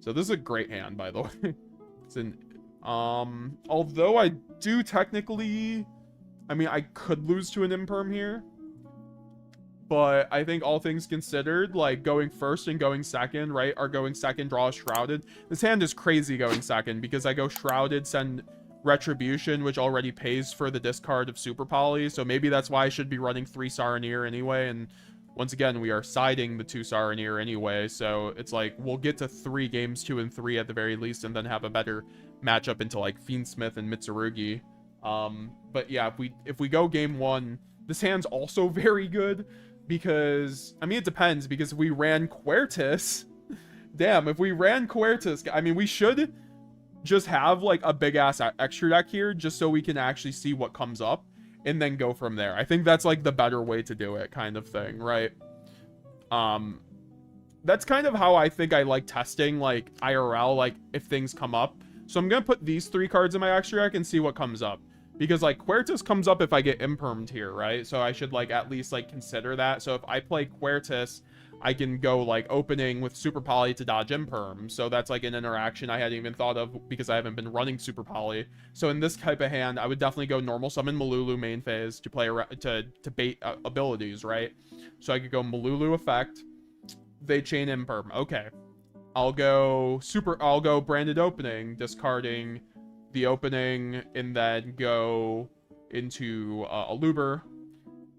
So this is a great hand, by the way. It's an although I do technically, I mean, I could lose to an imperm here, but I think all things considered, like going first and going second, right? Or going second, draw a Shrouded. This hand is crazy going second because I go Shrouded, send Retribution, which already pays for the discard of Super Poly. So maybe that's why I should be running 3 Saronir anyway. And once again, we are siding the 2 Saronir anyway. So it's like we'll get to 3 games 2 and 3 at the very least, and then have a better matchup into like Fiendsmith and Mitsurugi. But yeah, if we go game 1, this hand's also very good because, I mean, it depends, because if we ran Quertus, damn, if we ran Quertus, I mean, we should just have like a big ass extra deck here just so we can actually see what comes up and then go from there. I think that's like the better way to do it, kind of thing, right? That's kind of how I think I like testing like IRL, like if things come up. So I'm gonna put these 3 cards in my extra deck and see what comes up, because like Quertus comes up if I get impermed here, right? So I should like at least like consider that. So if I play Quertus, I can go like opening with Super Poly to dodge imperm. So that's like an interaction I hadn't even thought of because I haven't been running Super Poly. So in this type of hand, I would definitely go normal summon Malulu main phase to play to bait abilities, right? So I could go Malulu effect, they chain imperm. Okay, I'll go branded opening, discarding the opening, and then go into Aluber.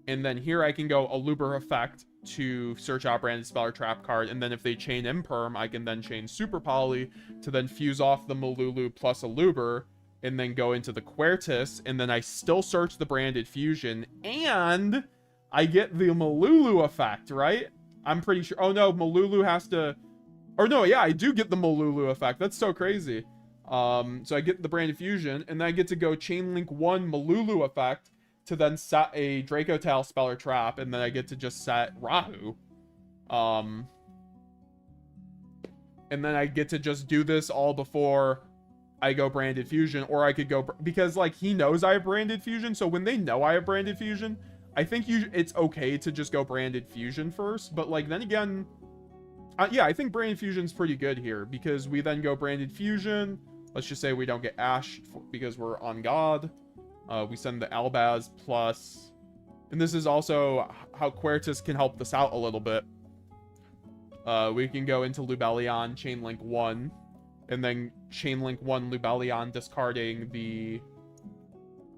And then here I can go Aluber effect to search out branded spell or trap card, and then if they chain imperm, I can then chain Super Poly to then fuse off the Malulu plus Aluber, and then go into the Quertus, and then I still search the branded fusion, and I get the Malulu effect, right? I'm pretty sure. Oh no, Malulu has to, or no, yeah, I do get the Malulu effect. That's so crazy. So I get the branded fusion, and then I get to go chain link 1 Malulu effect to then set a Draco Tail spell or trap, and then I get to just set Rahu. And then I get to just do this all before I go branded fusion, or I could go, because like he knows I have branded fusion, so when they know I have branded fusion, I think it's okay to just go branded fusion first. But like then again, yeah, I think branded fusion's pretty good here, because we then go branded fusion. Let's just say we don't get Ash because we're on God. We send the Albaz plus, and this is also how Quertus can help this out a little bit. We can go into Lubellion, chainlink 1, and then chainlink 1 Lubellion, discarding the,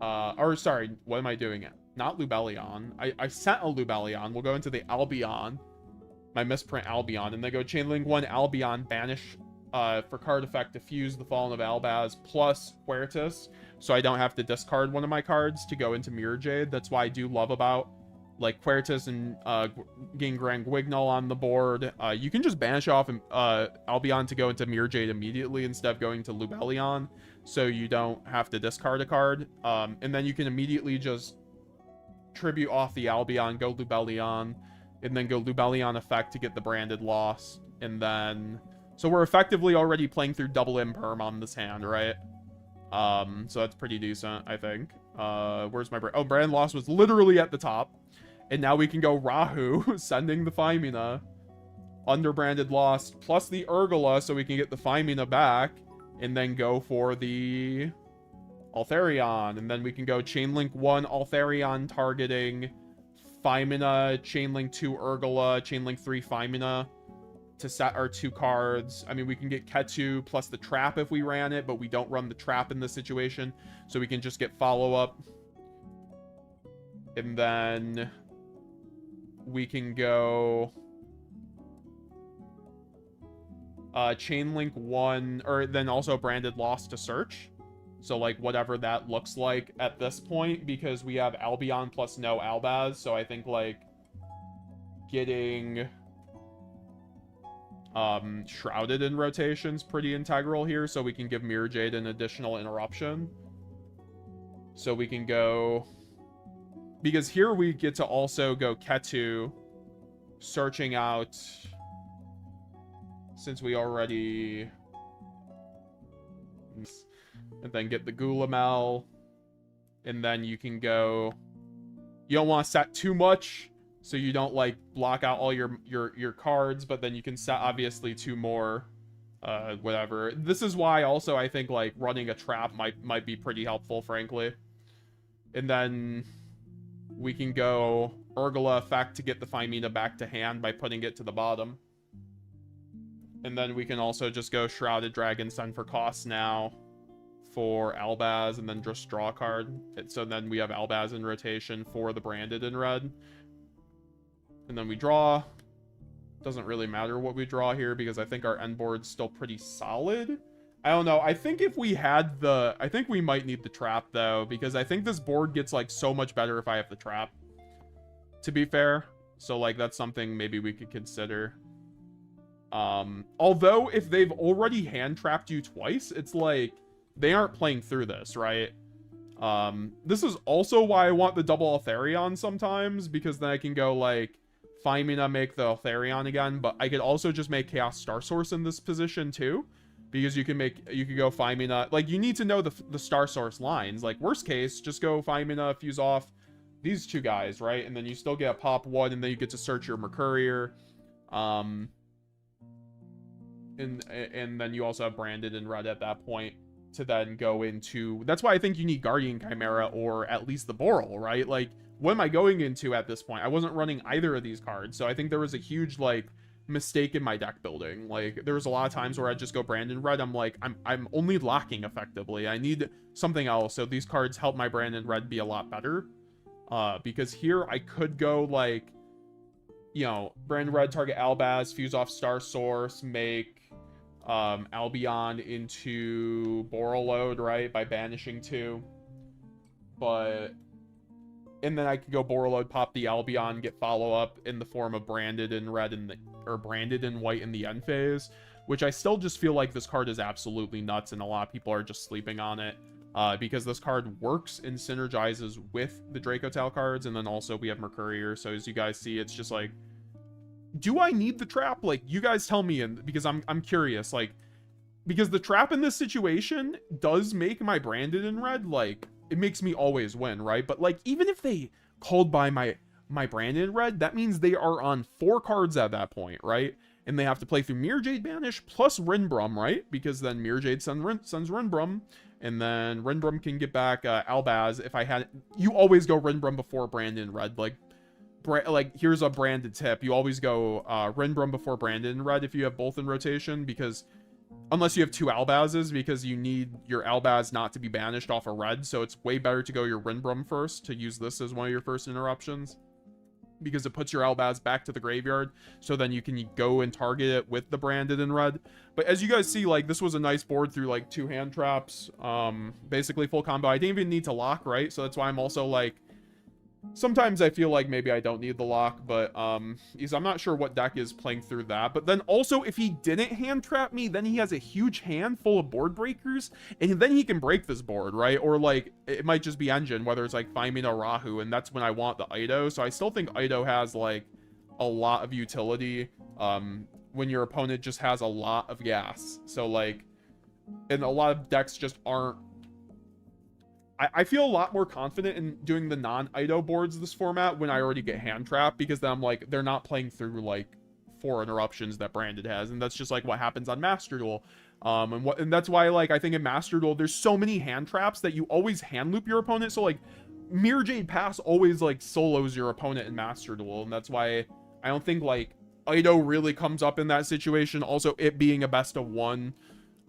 or sorry, what am I doing? Not Lubellion. I sent a Lubellion. We'll go into the Albion, my misprint Albion, and then go chainlink 1 Albion, banish for card effect to fuse the Fallen of Albaz plus Quertus, so I don't have to discard one of my cards to go into Mirror Jade. That's why I do love about like Quertus and getting Grand Guignol on the board. You can just banish off Albion to go into Mirror Jade immediately instead of going to Lubellion, so you don't have to discard a card. And then you can immediately just tribute off the Albion, go Lubellion, and then go Lubellion effect to get the branded loss. And then, so we're effectively already playing through double imperm on this hand, right? So that's pretty decent, I think. Where's my brand? Oh, brand loss was literally at the top. And now we can go Rahu, sending the Femina, under branded loss, plus the Urgula, so we can get the Femina back, and then go for the Altharion. And then we can go chainlink 1 Altharion targeting Femina, chainlink 2 Urgula, chainlink 3 Femina to set our 2 cards. I mean, we can get Ketu plus the trap if we ran it, but we don't run the trap in this situation, so we can just get follow-up. And then we can go chainlink 1, or then also branded loss to search. So like whatever that looks like at this point, because we have Albion plus no Albaz, so I think like getting Shrouded in rotation's pretty integral here, so we can give Mirror Jade an additional interruption. So we can go, because here we get to also go Ketu, searching out, since we already, and then get the Gulamel, and then you can go, you don't want to set too much, so you don't like block out all your cards, but then you can set obviously 2 more whatever. This is why also I think like running a trap might be pretty helpful, frankly. And then we can go Urgula effect to get the Phymena back to hand by putting it to the bottom. And then we can also just go Shrouded Dragon, send for cost now for Albaz, and then just draw a card. So then we have Albaz in rotation for the Branded in red. And then we draw. Doesn't really matter what we draw here because I think our end board's still pretty solid. I don't know. I think if we had the... I think we might need the trap, though, because I think this board gets, like, so much better if I have the trap, to be fair. So, like, that's something maybe we could consider. Although, if they've already hand-trapped you twice, it's like, they aren't playing through this, right? This is also why I want the double Eltharion sometimes, because then I can go, like, Phymena, make the Eltharion again, but I could also just make Chaos Star Source in this position, too. Because you could go Phymena, like, you need to know the Star Source lines. Like, worst case, just go Phymena, fuse off these two guys, right? And then you still get pop 1, and then you get to search your Mercurier. And then you also have Branded in red at that point to then go into... That's why I think you need Guardian Chimera or at least the Boral, right? Like, what am I going into at this point? I wasn't running either of these cards, so I think there was a huge, like, mistake in my deck building. Like, there was a lot of times where I'd just go Branded red. I'm like, I'm only locking effectively. I need something else, so these cards help my Branded red be a lot better. Because here I could go, like, you know, Branded red, target Albaz, fuse off Star Source, make Albion into Borreload, right, by banishing 2. But... And then I could go Borreload, pop the Albion, get follow-up in the form of Branded in red or Branded in white in the end phase, which I still just feel like this card is absolutely nuts, and a lot of people are just sleeping on it, because this card works and synergizes with the Draco Tail cards, and then also we have Mercurier, so as you guys see, it's just like, do I need the trap? Like, you guys tell me, because I'm curious, like, because the trap in this situation does make my Branded in red, like, it makes me always win, right? But, like, even if they called by my Branded in red, that means they are on 4 cards at that point, right? And they have to play through Mirrorjade Banish plus Rinbrum, right? Because then Mirrorjade sends Rinbrum, and then Rinbrum can get back Albaz. If I had... You always go Rinbrum before Branded in red. Like, here's a branded tip. You always go Rinbrum before Branded in red if you have both in rotation, because... Unless you have 2 Albazes, because you need your Albaz not to be banished off a red, so it's way better to go your Rinbrum first, to use this as one of your first interruptions. Because it puts your Albaz back to the graveyard, so then you can go and target it with the Branded in red. But as you guys see, like, this was a nice board through, like, 2 hand traps. Basically full combo. I didn't even need to lock, right? So that's why I'm also, like... Sometimes I feel like maybe I don't need the lock, but because I'm not sure what deck is playing through that. But then also, if he didn't hand trap me, then he has a huge hand full of board breakers, and then he can break this board, right? Or, like, it might just be Engine, whether it's, like, Phymena or Rahu, and that's when I want the Ido. So I still think Ido has, like, a lot of utility when your opponent just has a lot of gas. So, like, and a lot of decks just aren't... I feel a lot more confident in doing the non-Ido boards this format when I already get hand trapped, because then I'm like, they're not playing through like 4 interruptions that Branded has, and that's just like what happens on Master Duel. And that's why, like, I think in Master Duel there's so many hand traps that you always hand loop your opponent. So like Mirrorjade Pass always like solos your opponent in Master Duel, and that's why I don't think like Ido really comes up in that situation. Also, it being a best of 1.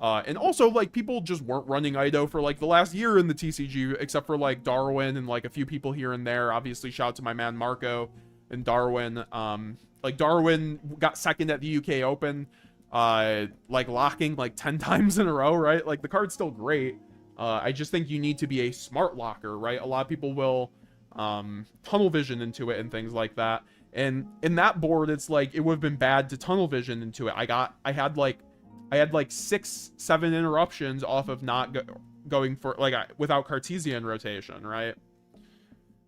And also, like, people just weren't running Ido for, like, the last year in the TCG, except for, like, Darwin and, like, a few people here and there. Obviously, shout out to my man Marco and Darwin. Like, Darwin got second at the UK Open, like, locking, like, 10 times in a row, right? Like, the card's still great. I just think you need to be a smart locker, right? A lot of people will tunnel vision into it and things like that. And in that board, it's like, it would have been bad to tunnel vision into it. I had like 6-7 interruptions off of not going for, like, without Cartesian rotation, right?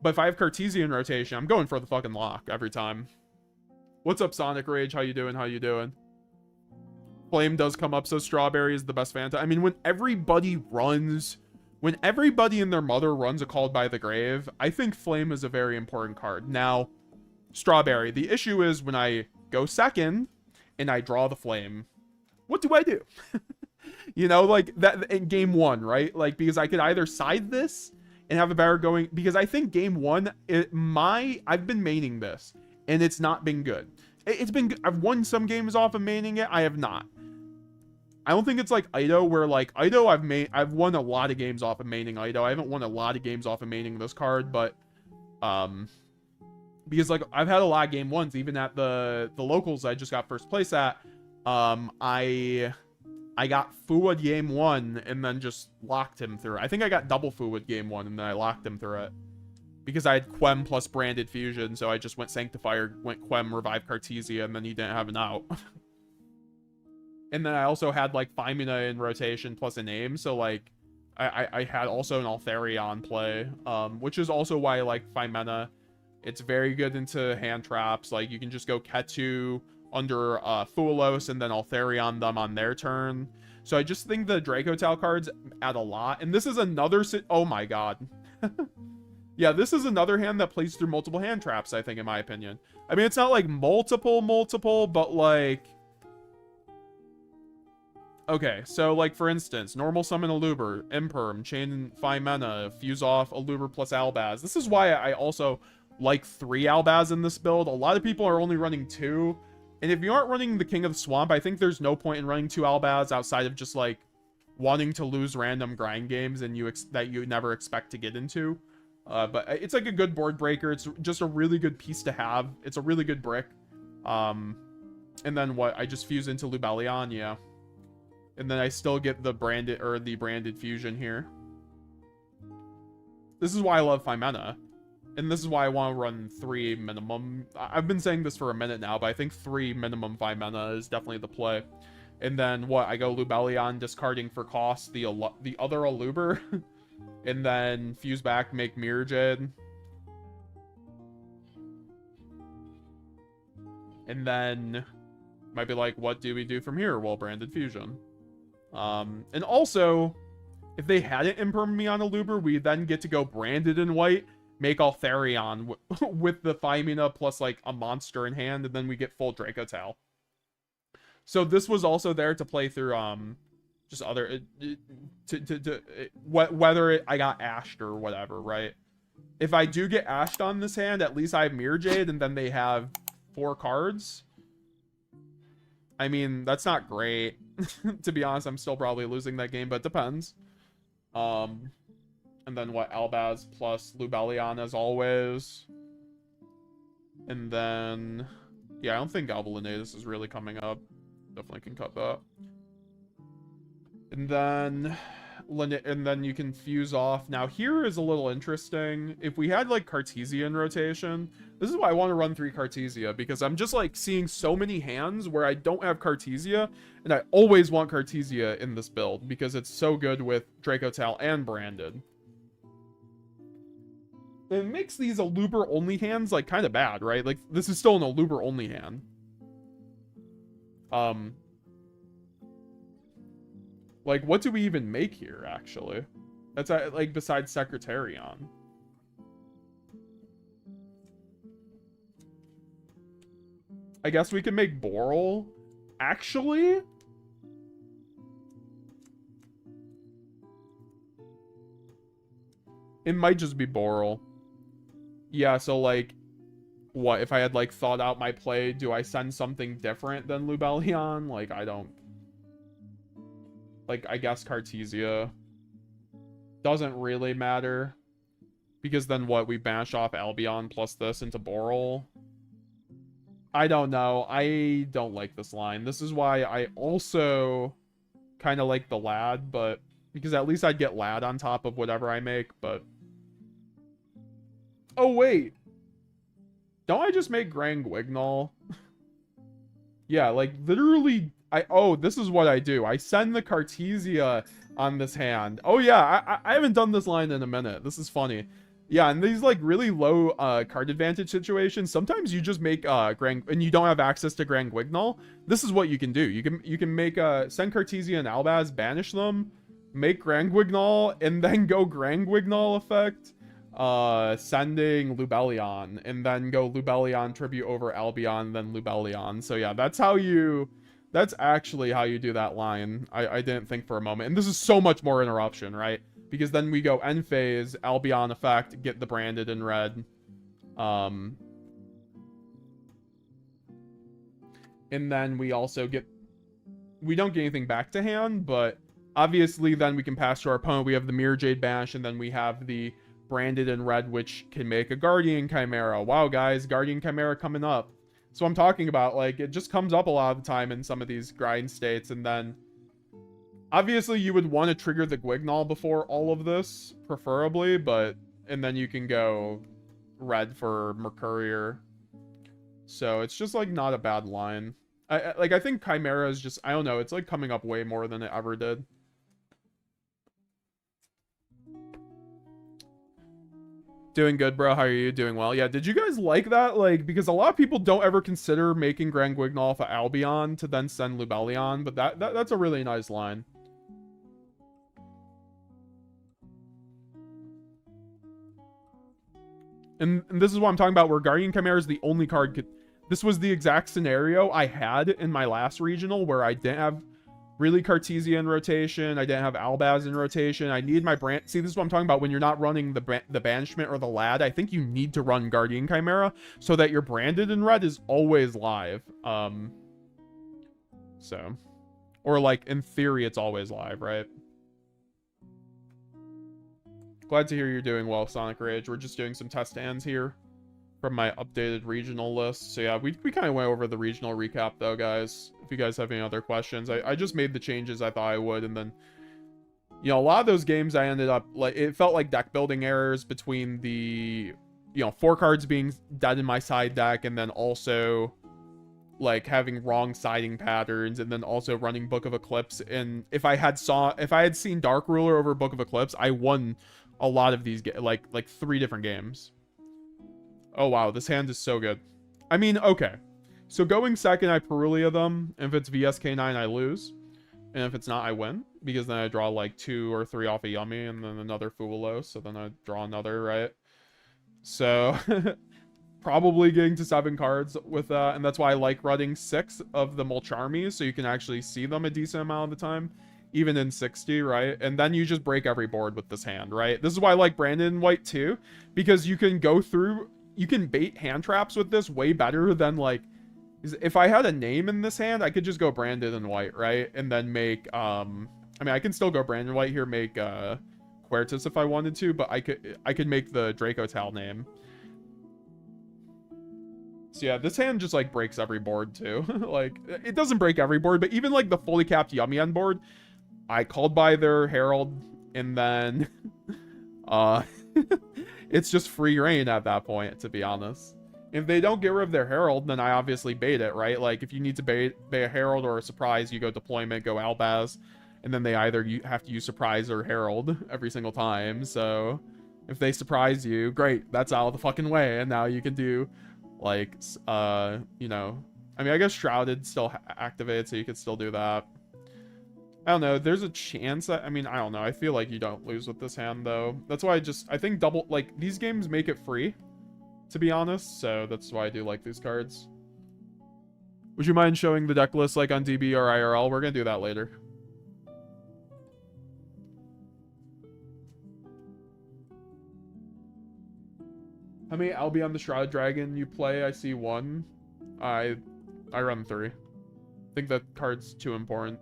But if I have Cartesian rotation, I'm going for the fucking lock every time. What's up, Sonic Rage? How you doing? How you doing? Flame does come up, so Strawberry is the best Fanta. I mean, when everybody in their mother runs a Called by the Grave, I think Flame is a very important card. Now, Strawberry, the issue is when I go second and I draw the Flame, What do I do? You know, like that in game one, right? Like, because I could either side this and have a better going, because I think game one, I've been maining this and it's not been good. It's been good. I've won some games off of maining it. I have not. I don't think it's like yugioh, where like yugioh I've won a lot of games off of maining yugioh. I haven't won a lot of games off of maining this card, but because like I've had a lot of game ones, even at the locals I just got first place at. I got Fuwood game one and then just locked him through. I think I got double Fuwood game one and then I locked him through it. Because I had Quem plus Branded Fusion, so I just went Sanctifier, went Quem, Revive Cartesia, and then he didn't have an out. And then I also had like Femina in rotation plus a name, so like I had also an Altharion play, which is also why I like Femina. It's very good into hand traps. Like you can just go Ketu under Fuelos and then Altharion them on their turn. So I just think the Dracotail cards add a lot. And this is another oh my god. Yeah, this is another hand that plays through multiple hand traps, I think, in my opinion. I mean, it's not like multiple, but like... Okay, so like for instance, normal summon Aluber, Imperm, chain 5 mana, fuse off Aluber plus Albaz. This is why I also like 3 Albaz in this build. A lot of people are only running 2. And if you aren't running the King of the Swamp, I think there's no point in running 2 Albaz outside of just like wanting to lose random grind games and that you never expect to get into. But it's like a good board breaker. It's just a really good piece to have. It's a really good brick. And then what? I just fuse into Lubellion, yeah. And then I still get the branded fusion here. This is why I love Femina. And this is why I want to run 3 minimum. I've been saying this for a minute now, but I think 3 minimum Femina is definitely the play. And then what? I go Lubellion, discarding for cost the other Aluber. And then fuse back, make Mirror Jade. And then might be like, what do we do from here? Well, Branded Fusion. And also, if they hadn't impermed me on Aluber, we then get to go Branded in white, make Altharion with the Femina plus like a monster in hand, and then we get full Dracotail. So this was also there to play through just other whether I got ashed or whatever, right? If I do get ashed on this hand, at least I have Mirror Jade, and then they have 4 cards. I mean, that's not great. To be honest, I'm still probably losing that game, but it depends. And then what? Albaz plus Lubellion as always. And then yeah, I don't think Galbalinatus is really coming up. Definitely can cut that. And then you can fuse off. Now here is a little interesting. If we had like Cartesia in rotation, this is why I want to run 3 Cartesia, because I'm just like seeing so many hands where I don't have Cartesia, and I always want Cartesia in this build because it's so good with Dracotail and Branded. It makes these Aluber only hands like kind of bad, right? Like this is still an Aluber only hand. Like, what do we even make here, actually? That's, like, besides Secretarion. I guess we can make Boral. Actually? It might just be Boral. Yeah, so, like, what? If I had, like, thought out my play, do I send something different than Lubellion? Like, I don't... Like, I guess Cartesia doesn't really matter. Because then what? We bash off Albion plus this into Boral? I don't know. I don't like this line. This is why I also kind of like the Lad, but... Because at least I'd get Lad on top of whatever I make, but... Oh, wait! Don't I just make Grand Guignol? Yeah, like, literally... Oh, this is what I do. I send the Cartesia on this hand. Oh, yeah, I haven't done this line in a minute. This is funny. Yeah, in these, like, really low card advantage situations, sometimes you just make Grand... And you don't have access to Grand Guignol. This is what you can do. You can make send Cartesia and Albaz, banish them, make Grand Guignol, and then go Grand Guignol effect, sending Lubellion, and then go Lubellion tribute over Albion, then Lubellion. So, yeah, that's how you That's actually how you do that line. I didn't think for a moment. And this is so much more interruption, right? Because then we go end phase, Albion effect, get the branded in red. And then we also get... We don't get anything back to hand, but obviously then we can pass to our opponent. We have the Mirror Jade Bash, and then we have the branded in red, which can make a Guardian Chimera. Wow, guys, Guardian Chimera coming up. So I'm talking about, like, it just comes up a lot of the time in some of these grind states, and then obviously you would want to trigger the Guignol before all of this, preferably, but and then you can go red for Mercurier. So it's just like not a bad line. I think Chimera is just, I don't know, it's like coming up way more than it ever did. Doing good, bro. How are you? Doing well. Yeah, did you guys like that? Like, because a lot of people don't ever consider making Grand Guignol off of Albion to then send Lubellion, but that's a really nice line. And this is what I'm talking about, where Guardian Chimera is the only card... This was the exact scenario I had in my last regional, where I didn't have really Cartesia in rotation. I didn't have Albaz in rotation. I need my brand. See, this is what I'm talking about. When you're not running the Banishment or the Lad, I think you need to run Guardian Chimera so that your branded in red is always live. So, or like in theory, it's always live, right? Glad to hear you're doing well, Sonic Rage. We're just doing some test hands here from my updated regional list. So yeah, we kind of went over the regional recap though, guys. If you guys have any other questions, I just made the changes I thought I would, and then, you know, a lot of those games I ended up, like, it felt like deck building errors between the, you know, 4 cards being dead in my side deck, and then also like having wrong siding patterns, and then also running Book of Eclipse. And if I had seen Dark Ruler over Book of Eclipse, I won a lot of these like 3 different games. Oh wow, this hand is so good. I mean, okay. So going second, I Perulia them. If it's VSK9, I lose. And if it's not, I win. Because then I draw like 2 or 3 off a Yummy, and then another Fulo. So then I draw another, right? So probably getting to 7 cards with that. And that's why I like running 6 of the Molcharmies, so you can actually see them a decent amount of the time. Even in 60, right? And then you just break every board with this hand, right? This is why I like Brandon White too. Because you can go through... You can bait hand traps with this way better than, like... If I had a name in this hand, I could just go Brandon and White, right? And then make... I mean, I can still go Brandon White here, make Quertus if I wanted to, but I could make the Draco Tail name. So yeah, this hand just, like, breaks every board too. Like, it doesn't break every board, but even, like, the fully capped Yummy end board, I called by their Herald, and then... it's just free reign at that point, to be honest. If they don't get rid of their Herald, then I obviously bait it, right? Like, if you need to bait a Herald or a Surprise, you go Deployment, go Albaz, and then they either have to use Surprise or Herald every single time. So if they surprise you, great, that's out of the fucking way, and now you can do, like, you know... I mean, I guess Shrouded still activated, so you could still do that. I don't know. There's a chance that... I mean, I don't know. I feel like you don't lose with this hand, though. That's why I think double... Like, these games make it free, to be honest. So that's why I do like these cards. Would you mind showing the deck list, like, on DB or IRL? We're going to do that later. How many Albion the Shroud Dragon you play? I see 1. I run 3. I think that card's too important.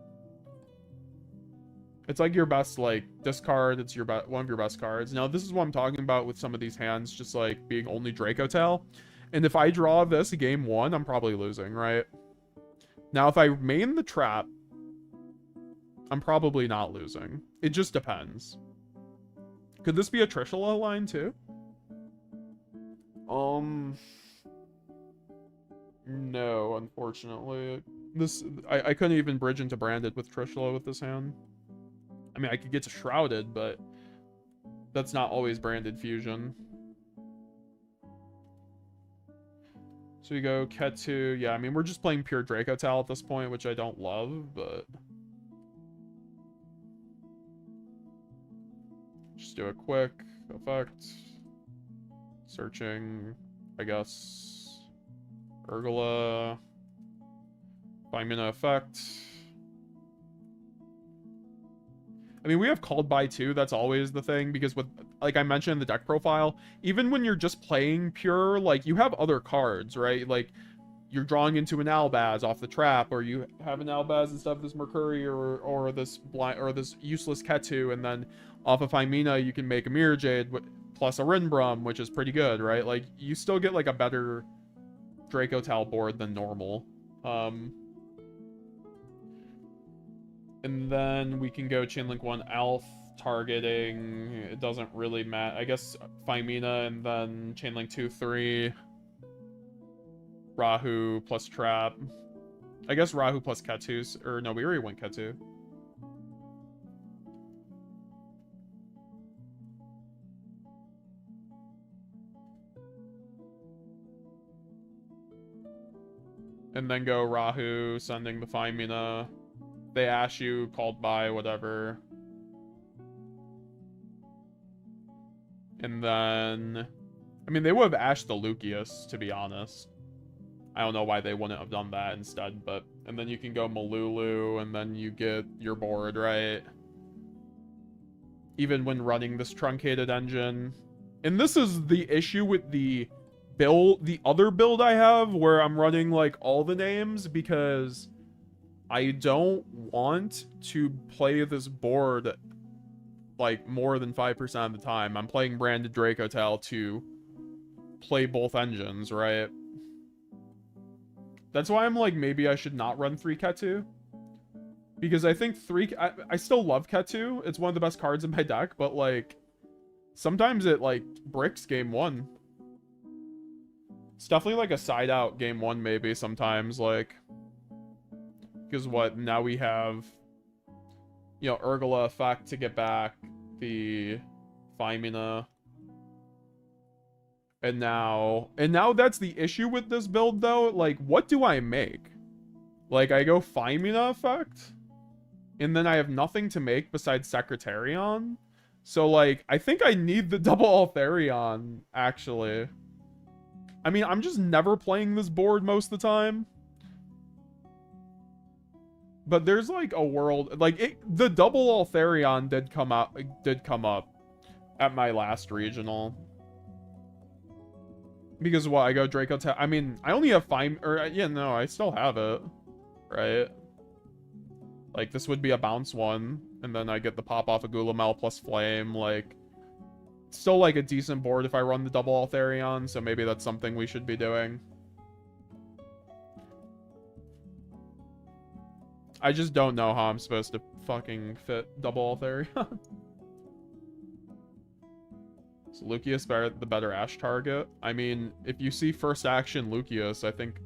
It's like your best, like, discard. It's your one of your best cards. Now, this is what I'm talking about with some of these hands, just, like, being only Draco Tail. And if I draw this game 1, I'm probably losing, right? Now, if I main the trap, I'm probably not losing. It just depends. Could this be a Trishula line, too? No, unfortunately. I couldn't even bridge into Branded with Trishula with this hand. I mean, I could get to Shrouded, but that's not always Branded Fusion. So you go Ketu. Yeah, I mean, we're just playing pure Dracotail at this point, which I don't love, but... Just do a quick effect. Searching, I guess. Urgula. Faimina effect. I mean, we have called by too. That's always the thing, because with, like I mentioned in the deck profile, even when you're just playing pure, like, you have other cards, right? Like, you're drawing into an Albaz off the trap, or you have an Albaz instead of this Mercury, or this blind, or this useless Ketu, and then off of Faimina you can make a Mirror Jade plus a Rinbrum, which is pretty good, right? Like, you still get like a better Dracotail board than normal. And then we can go Chainlink 1 Alf targeting. It doesn't really matter. I guess Faimina and then Chainlink 2, 3. Rahu plus Trap. I guess Rahu plus Ketu. Or no, we already went Ketu. And then go Rahu, sending the Faimina. They ash you, called by, whatever. And then... I mean, they would have ashed the Lucius, to be honest. I don't know why they wouldn't have done that instead, but... And then you can go Malulu, and then you get your board, right? Even when running this truncated engine. And this is the issue with the build, the other build I have, where I'm running, like, all the names, because... I don't want to play this board like more than 5% of the time. I'm playing branded Dracotail to play both engines, right? That's why I'm like, maybe I should not run 3 Ketu. Because I think I still love Ketu. It's one of the best cards in my deck, but like, sometimes it like bricks game 1. It's definitely like a side out game 1 maybe sometimes, like... Because what, now we have, you know, Urgula effect to get back the Faimina. And now that's the issue with this build, though. Like, what do I make? Like, I go Faimina effect, and then I have nothing to make besides Secretarion. So, like, I think I need the double Altharion, actually. I mean, I'm just never playing this board most of the time. But there's like a world, like the double Altharion did come up at my last regional. Because what, I go Draco Tail. I mean, I only have 5, or yeah, no, I still have it, right? Like, this would be a bounce 1, and then I get the pop off of Gulamel plus Flame. Like, still like a decent board if I run the double Altharion, so maybe that's something we should be doing. I just don't know how I'm supposed to fucking fit double Altharion. So Lucius the better Ash target. I mean, if you see first action Lucius, I think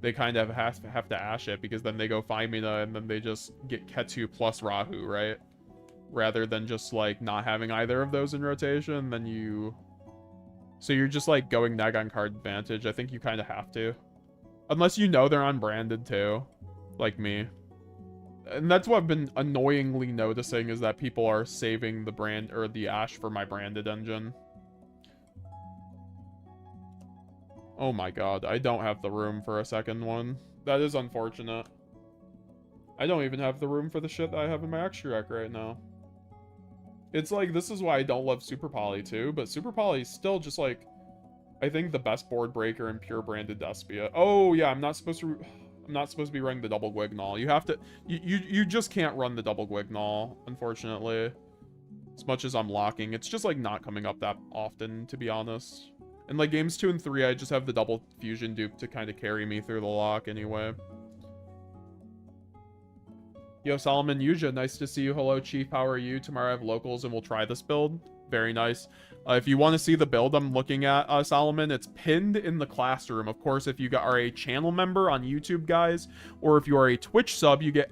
they kind of have to Ash it, because then they go Faimina and then they just get Ketu plus Rahu, right? Rather than just like not having either of those in rotation, then you... So you're just like going neg on card advantage. I think you kind of have to. Unless you know they're unbranded too, like me. And that's what I've been annoyingly noticing, is that people are saving the brand or the Ash for my branded engine. Oh my god, I don't have the room for a second one. That is unfortunate. I don't even have the room for the shit that I have in my extra deck right now. It's like, this is why I don't love Super Poly too, but Super Poly is still just like, I think the best board breaker in pure branded Despia. Oh yeah, I'm not supposed to be running the double Guignol. You have to... You just can't run the double Guignol, unfortunately. As much as I'm locking. It's just, like, not coming up that often, to be honest. And, like, games 2 and 3, I just have the double Fusion dupe to kind of carry me through the lock anyway. Yo, Solomon Yuja, nice to see you. Hello, Chief. How are you? Tomorrow I have locals and we'll try this build. Very nice. If you want to see the build I'm looking at, Solomon, it's pinned in the classroom. Of course, if you are a channel member on YouTube, guys, or if you are a Twitch sub, you get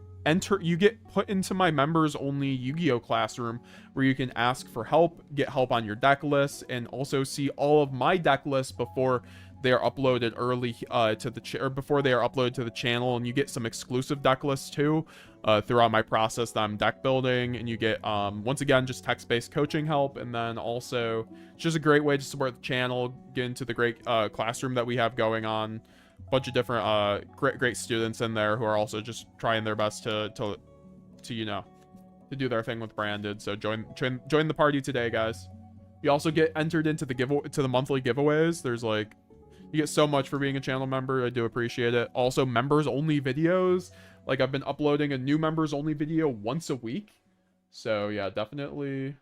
put into my members only Yu-Gi-Oh classroom, where you can ask for help, get help on your deck lists, and also see all of my deck lists before they are uploaded early to the before they are uploaded to the channel, and you get some exclusive deck lists too throughout my process that I'm deck building, and you get once again just text-based coaching help, and then also it's just a great way to support the channel, get into the great classroom that we have going on. bunch of different great students in there who are also just trying their best to you know, to do their thing with branded. So join the party today, guys. You also get entered into the monthly giveaways. There's like, you get so much for being a channel member. I do appreciate it. Also, members only videos. Like, I've been uploading a new members only video once a week. So yeah, definitely.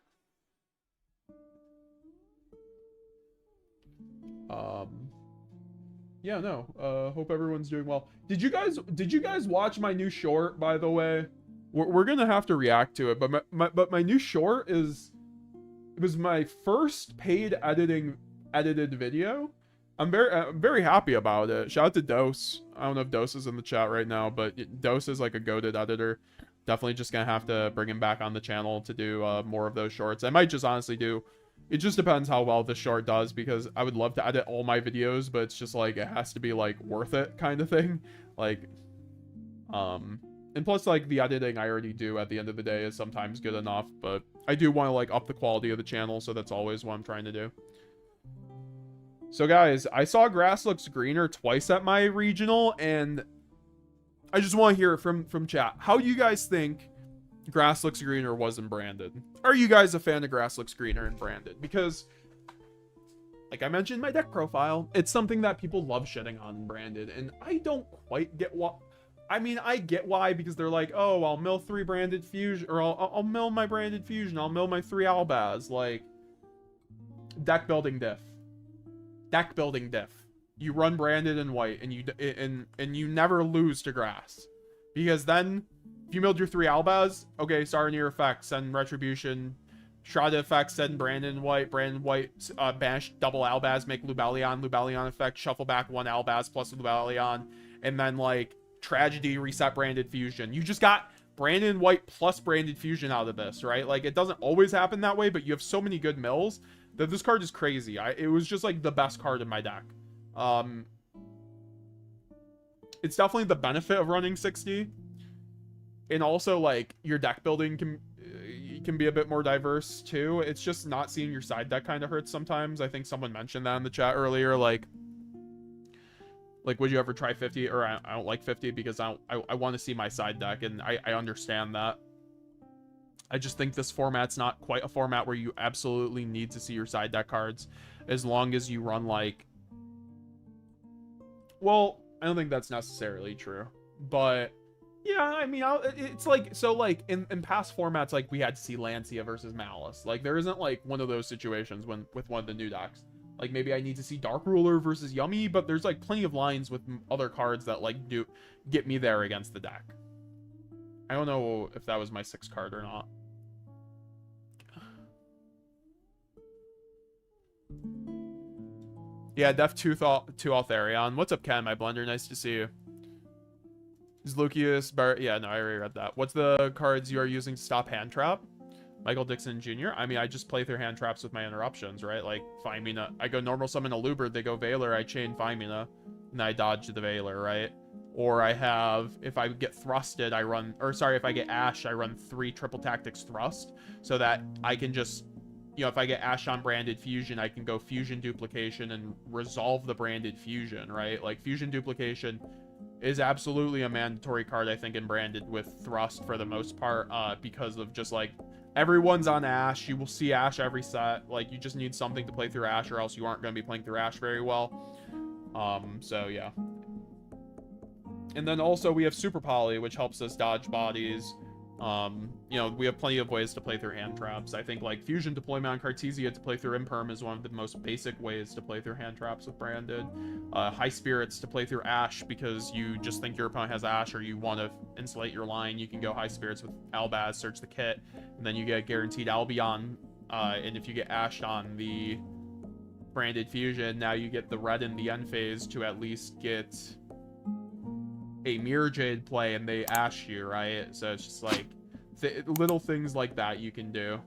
Yeah, no. Hope everyone's doing well. Did you guys watch my new short, by the way? We're gonna have to react to it, but my new short it was my first paid edited video. I'm very happy about it. Shout out to Dose. I don't know if Dose is in the chat right now, but Dose is like a goated editor. Definitely just gonna have to bring him back on the channel to do more of those shorts. I might just honestly do. It just depends how well this short does, because I would love to edit all my videos, but it's just like, it has to be like worth it kind of thing. Like, and plus like the editing I already do at the end of the day is sometimes good enough, but I do want to like up the quality of the channel. So that's always what I'm trying to do. So guys, I saw grass looks greener twice at my regional, and I just want to hear it from chat. How do you guys think grass looks greener wasn't branded? Are you guys a fan of grass looks greener and branded? Because like I mentioned in my deck profile, it's something that people love shitting on branded, and I don't quite get what. I mean, I get why, because they're like, oh, I'll mill 3 branded fusion, or I'll mill my branded fusion, I'll mill my 3 albaz. Like, deck building diff. You run branded and white, and you never lose to grass, because then if you milled your 3 albaz, okay, Saronir effect, send retribution, Shroud effect, send Brandon white, banish double albaz, make Lubellion effect, shuffle back 1 albaz plus Lubellion, and then like tragedy, reset branded fusion. You just got Brandon white plus branded fusion out of this, right? Like, it doesn't always happen that way, but you have so many good mills that this card is crazy. It was just like the best card in my deck. It's definitely the benefit of running 60, and also like your deck building can be a bit more diverse too. It's just not seeing your side deck kind of hurts sometimes. I think someone mentioned that in the chat earlier. Like would you ever try 50? Or I don't like 50 because I want to see my side deck, and I understand that. I just think this format's not quite a format where you absolutely need to see your side deck cards, as long as you run like, well, I don't think that's necessarily true, but yeah, I mean, it's like, so like in past formats, like we had to see Lancia versus Malice. Like, there isn't like one of those situations with one of the new decks. Like, maybe I need to see Dark Ruler versus Yummy, but there's like plenty of lines with other cards that like do get me there against the deck. I don't know if that was my 6th card or not. Yeah, Def 2 Altharion. What's up, Ken, my blender? Nice to see you. Is Lucius yeah, no, I already read that. What's the cards you are using to stop hand trap? Michael Dixon Jr. I mean, I just play through hand traps with my interruptions, right? Like, Fimina. I go normal summon a Luberd, they go Veiler, I chain Fimina, and I dodge the Veiler, right? Or I have, if I get thrusted, I run, or sorry, if I get Ash, I run 3 triple tactics thrust, so that I can just, you know, if I get Ash on branded fusion, I can go fusion duplication and resolve the branded fusion, right? Like, fusion duplication is absolutely a mandatory card, I think, in branded with thrust for the most part, because of just like, everyone's on Ash. You will see Ash every set. Like, you just need something to play through Ash, or else you aren't going to be playing through Ash very well. So yeah. And then also we have Super Poly, which helps us dodge bodies. You know, we have plenty of ways to play through hand traps. I think like Fusion Deployment on Cartesia to play through Imperm is one of the most basic ways to play through hand traps with branded. High Spirits to play through Ash, because you just think your opponent has Ash, or you want to insulate your line. You can go High Spirits with Albaz, search the kit, and then you get guaranteed Albion. And if you get Ash on the branded fusion, now you get the red in the end phase to at least get a Mirror Jade play, and they Ash you, right? So it's just like little things like that you can do.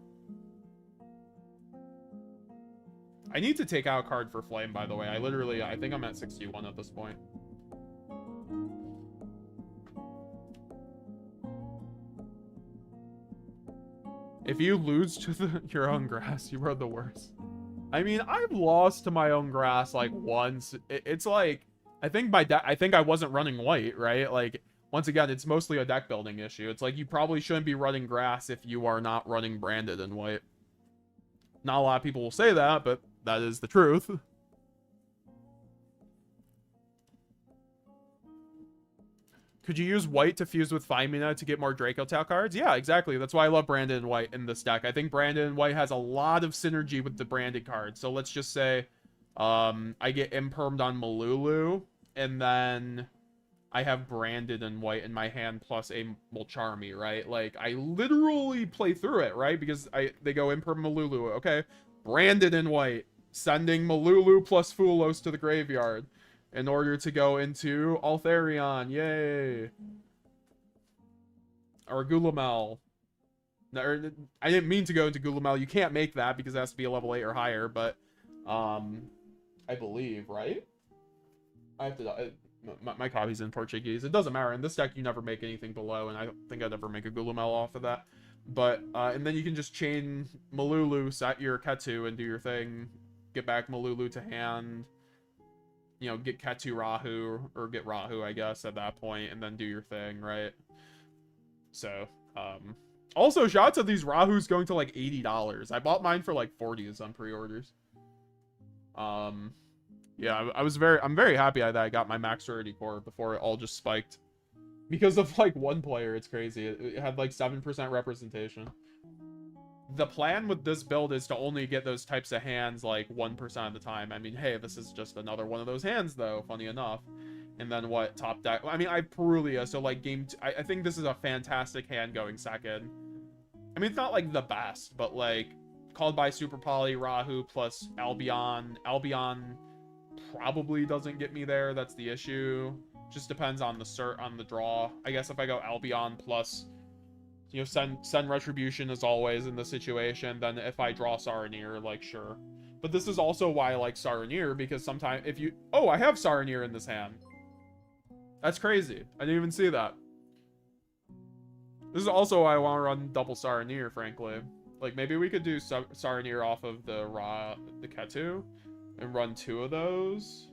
I need to take out a card for Flame, by the way. I think I'm at 61 at this point. If you lose to your own grass, you are the worst. I mean, I've lost to my own grass like once. It's like, I think I think I wasn't running white, right? Like, once again, it's mostly a deck building issue. It's like you probably shouldn't be running grass if you are not running branded in white. Not a lot of people will say that, but that is the truth. Could you use white to fuse with Femina to get more Draco Tail cards? Yeah, exactly. That's why I love Branded and White in this deck. I think Branded and White has a lot of synergy with the branded cards. So let's just say I get impermed on Malulu, and then I have Branded and White in my hand plus a Mulcharmy, right? Like, I literally play through it, right? Because they go imperm Malulu, okay? Branded and White, sending Malulu plus Fulos to the graveyard in order to go into Altharion. Yay. Or Gulamel. I didn't mean to go into Gulamel. You can't make that because it has to be a level 8 or higher, but I believe, right? I have to... my copy's in Portuguese. It doesn't matter. In this deck, you never make anything below, and I don't think I'd ever make a Gulamel off of that. But, and then you can just chain Malulu, set your Ketu, and do your thing. Get back Malulu to hand. You know, get Ketu Rahu, or get Rahu, I guess, at that point, and then do your thing, right? So, also, shout out to these Rahus going to, like, $80. I bought mine for, like, 40s on pre-orders. Yeah, I'm very happy that I got my max rarity core before it all just spiked. Because of, like, one player, it's crazy. It had, like, 7% representation. The plan with this build is to only get those types of hands, like, 1% of the time. I mean, hey, this is just another one of those hands, though, funny enough. And then what? Top deck. I mean, I have Perulia, so, like, I think this is a fantastic hand going second. I mean, it's not, like, the best, but, like, called by Super Poly, Rahu, plus Albion. Albion probably doesn't get me there. That's the issue. Just depends on the draw. I guess if I go Albion plus... You know, send Retribution as always in this situation. Then if I draw Saronir, like, sure. But this is also why I like Saronir, because sometimes if you... Oh, I have Saronir in this hand. That's crazy. I didn't even see that. This is also why I want to run double Saronir, frankly. Like, maybe we could do Saronir off of the Ketu and run 2 of those.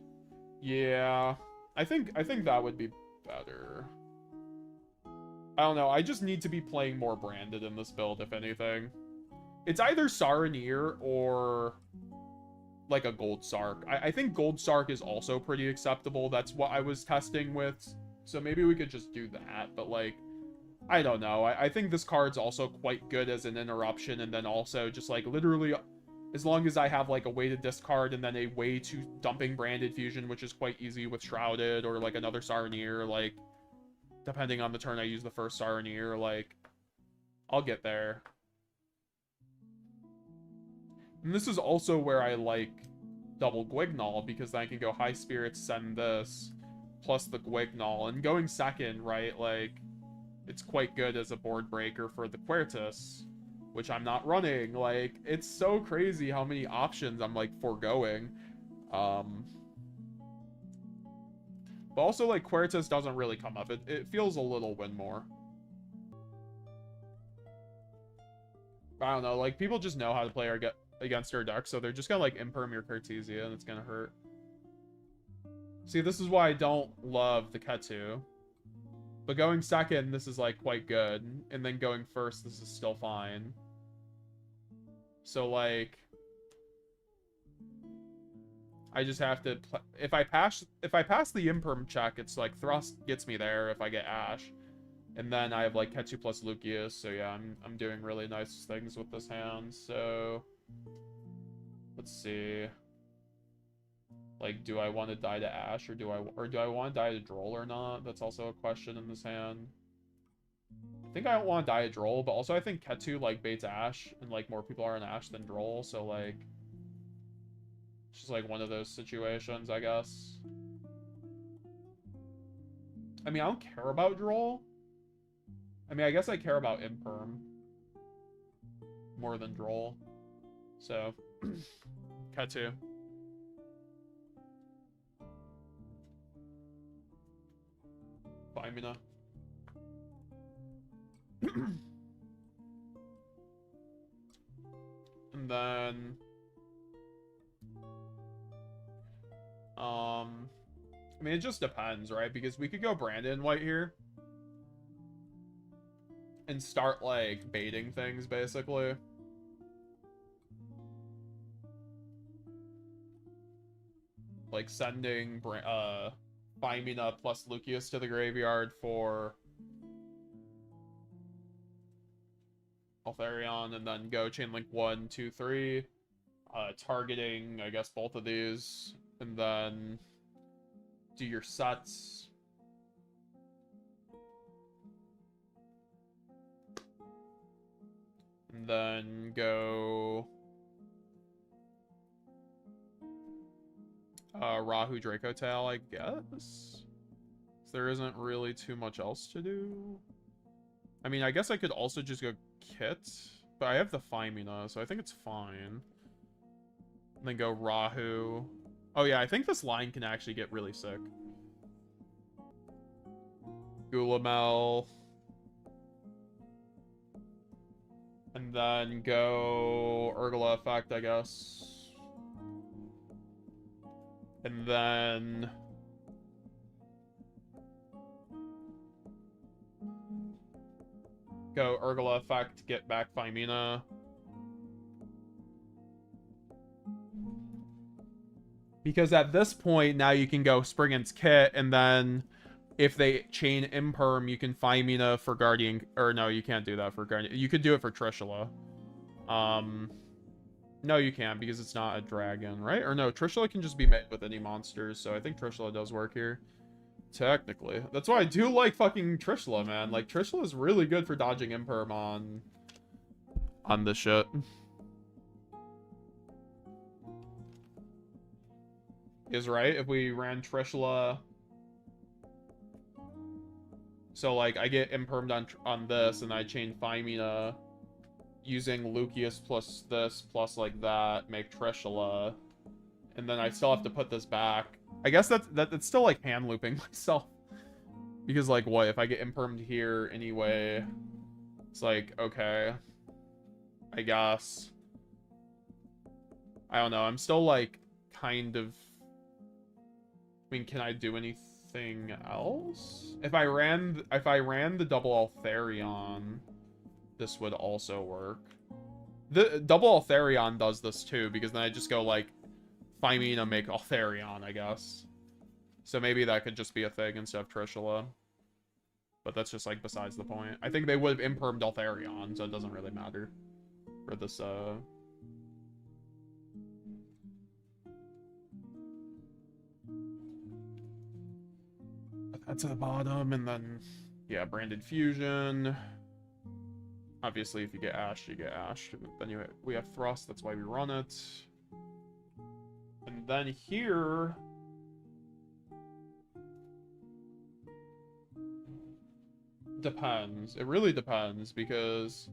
Yeah. I think that would be better. I don't know. I just need to be playing more branded in this build, if anything. It's either Saronir or, like, a Gold Sark. I think Gold Sark is also pretty acceptable. That's what I was testing with. So maybe we could just do that. But, like, I don't know. I think this card's also quite good as an interruption. And then also just, like, literally, as long as I have, like, a way to discard and then a way to dumping Branded Fusion, which is quite easy with Shrouded or, like, another Saronir, like... Depending on the turn I use the first Saronir, like, I'll get there. And this is also where I like double Gwignall, because then I can go High Spirits, send this, plus the Gwignall. And going second, right, like, it's quite good as a board breaker for the Quertus, which I'm not running. Like, it's so crazy how many options I'm, like, foregoing. But also, like, Quertus doesn't really come up. It feels a little win more. I don't know, like, people just know how to play against our deck, so they're just gonna, like, imperm your Cartesia, and it's gonna hurt. See, this is why I don't love the Ketu. But going second, this is, like, quite good. And then going first, this is still fine. So, like... I just have to... If I pass the imperm check, it's like Thrust gets me there if I get Ash. And then I have like Ketu plus Lucius, so yeah, I'm doing really nice things with this hand, so... Let's see... Like, do I want to die to Ash, or do I want to die to Droll or not? That's also a question in this hand. I think I don't want to die to Droll, but also I think Ketu, like, baits Ash, and, like, more people are on Ash than Droll, so, like... It's just, like, one of those situations, I guess. I mean, I don't care about Droll. I mean, I guess I care about Imperm more than Droll. So, Ketu. Femina. And then... I mean, it just depends, right? Because we could go Brandon White here. And start, like, baiting things, basically. Like, sending, Phimina plus Lucius to the graveyard for Altharion, and then go Chainlink 1, 2, 3. Targeting, I guess, both of these. And then do your sets. And then go Rahu Draco Tail, I guess. There isn't really too much else to do. I mean, I guess I could also just go Kit, but I have the Phimina, so I think it's fine. And then go Rahu. Oh yeah, I think this line can actually get really sick. Gulamel. And then go Urgala Effect, I guess. And then go Urgala Effect, get back Phimina. Because at this point, now you can go Spriggan's Kit, and then if they chain Imperm, you can Phimina for Guardian... Or no, you can't do that for Guardian. You could do it for Trishula. No, you can't, because it's not a dragon, right? Or no, Trishula can just be made with any monsters, so I think Trishula does work here. Technically. That's why I do like fucking Trishula, man. Like, Trishula is really good for dodging Imperm on this shit. Is right if we ran Trishula. So, like, I get Impermed on this, and I chain Phimina using Lucius plus this, plus, like, that, make Trishula. And then I still have to put this back. I guess that's still, like, hand looping myself. Because, like, what? If I get Impermed here anyway, it's like, okay. I guess. I don't know. I'm still, like, kind of... I mean, can I do anything else? If I ran the double Altharion, this would also work. The double Altharion does this too, because then I just go like Phimina make Altharion, I guess. So maybe that could just be a thing instead of Trishula. But that's just like besides the point. I think they would have impermed Altharion, so it doesn't really matter for this that's at the bottom, and then, yeah, Branded Fusion. Obviously, if you get Ash, you get Ash. Then we have Thrust, that's why we run it. And then here... Depends. It really depends, because...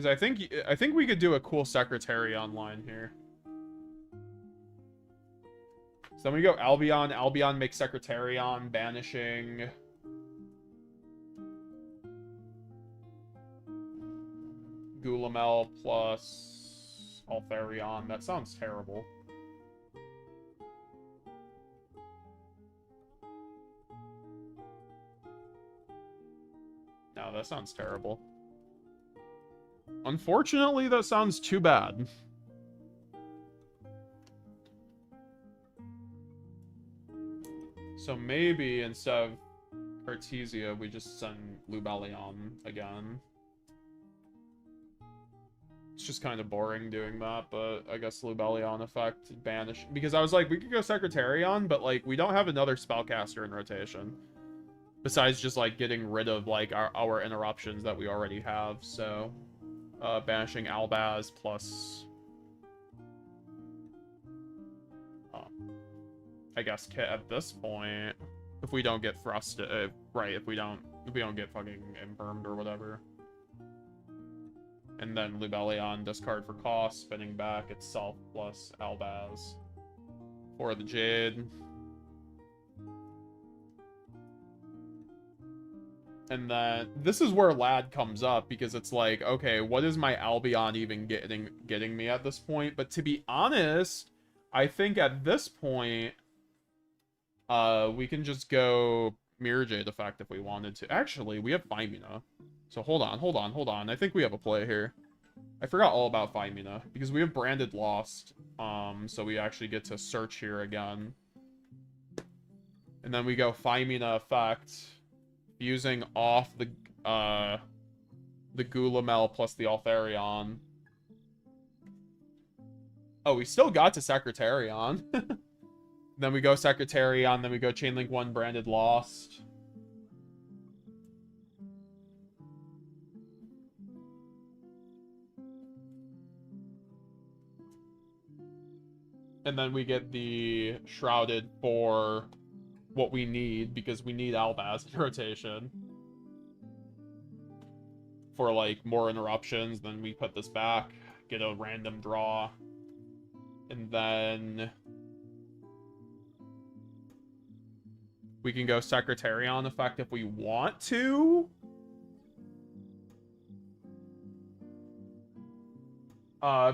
I think we could do a cool Secretarion line here. So then we go Albion. Albion makes Secretarion, banishing. Gulamel plus Altharion. That sounds terrible. No, that sounds terrible. Unfortunately, that sounds too bad. So maybe instead of Artesia, we just send Lubellion again. It's just kind of boring doing that, but I guess Lubellion effect, banish. Because I was like, we could go Secretarion, but like, we don't have another spellcaster in rotation. Besides just like getting rid of like our interruptions that we already have, so... banishing Albaz plus... I guess Kit at this point, if we don't get thrusted, right, if we don't get fucking impermed or whatever. And then Lubellion, discard for cost, spinning back itself plus Albaz for the Jade. And then this is where Lad comes up, because it's like, okay, what is my Albion even getting me at this point? But to be honest, I think at this point, we can just go Mirror Jade effect if we wanted to. Actually, we have Femina. So hold on. I think we have a play here. I forgot all about Femina, because we have Branded Lost. So we actually get to search here again. And then we go Femina effect, using off the Gulamel plus the Altharion. Oh, we still got to Secretarion. Then we go Secretarion, then we go Chainlink 1 Branded Lost. And then we get the Shrouded for what we need, because we need Albaz in rotation. For, like, more interruptions, then we put this back, get a random draw. And then we can go Secretarion effect if we want to.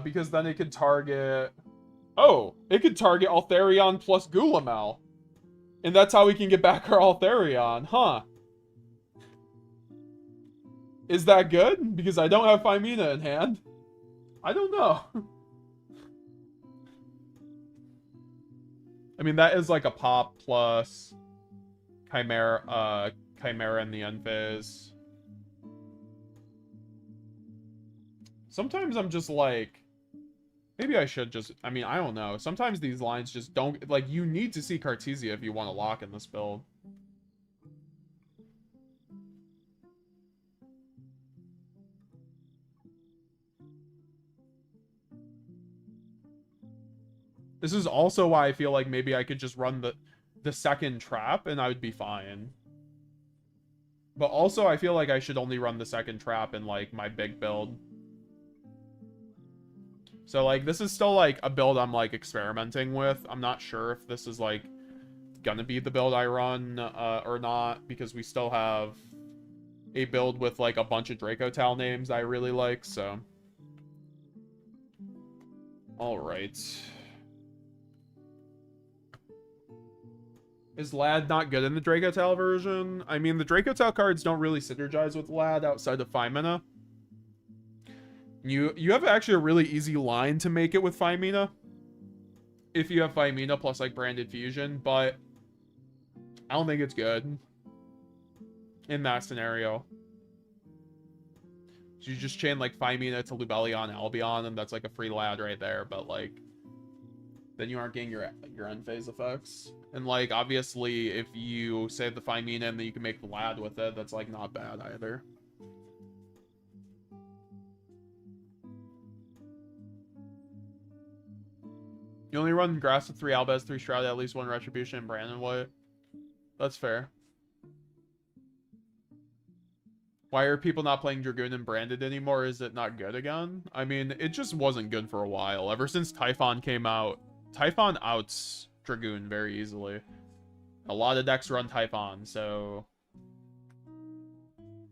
Because then it could target... Oh, it could target Altharion plus Gulamel. And that's how we can get back our Altharion, huh? Is that good? Because I don't have Femina in hand. I don't know. I mean, that is like a pop plus Chimera in the end phase. Sometimes I'm just like, maybe I should just, I mean, I don't know. Sometimes these lines just don't, like, you need to see Cartesia if you want to lock in this build. This is also why I feel like maybe I could just run the second trap and I would be fine. But also I feel like I should only run the second trap in, like, my big build. So, like, this is still, like, a build I'm, like, experimenting with. I'm not sure if this is, like, gonna be the build I run or not, because we still have a build with, like, a bunch of Draco Tail names I really like, so. Alright. Is Lad not good in the Draco Tail version? I mean, the Draco Tail cards don't really synergize with Lad outside of Femina. You have actually a really easy line to make it with Femina. If you have Femina plus, like, Branded Fusion, but I don't think it's good in that scenario. So you just chain, like, Femina to Lubellion Albion, and that's, like, a free Lad right there, but, like, then you aren't getting your end phase effects. And, like, obviously, if you save the Femina and then you can make the Lad with it, that's, like, not bad either. You only run Grass with 3 Albaz, 3 Shroud, at least 1 Retribution, and Brandon White. That's fair. Why are people not playing Dragoon and Branded anymore? Is it not good again? I mean, it just wasn't good for a while. Ever since Typhon came out, Typhon outs Dragoon very easily. A lot of decks run Typhon, so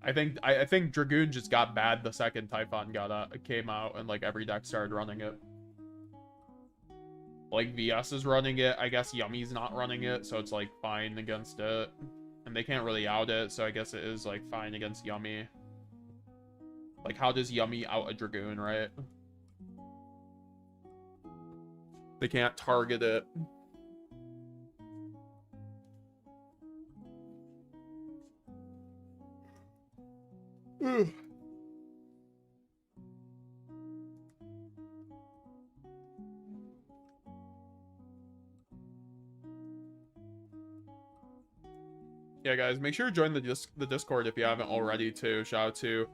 I think Dragoon just got bad the second Typhon came out, and, like, every deck started running it. Like, VS is running it. I guess Yummy's not running it, so it's, like, fine against it. And they can't really out it, so I guess it is, like, fine against Yummy. Like, how does Yummy out a Dragoon, right? They can't target it. Yeah, guys, make sure to join the Discord if you haven't already, too. Shout out to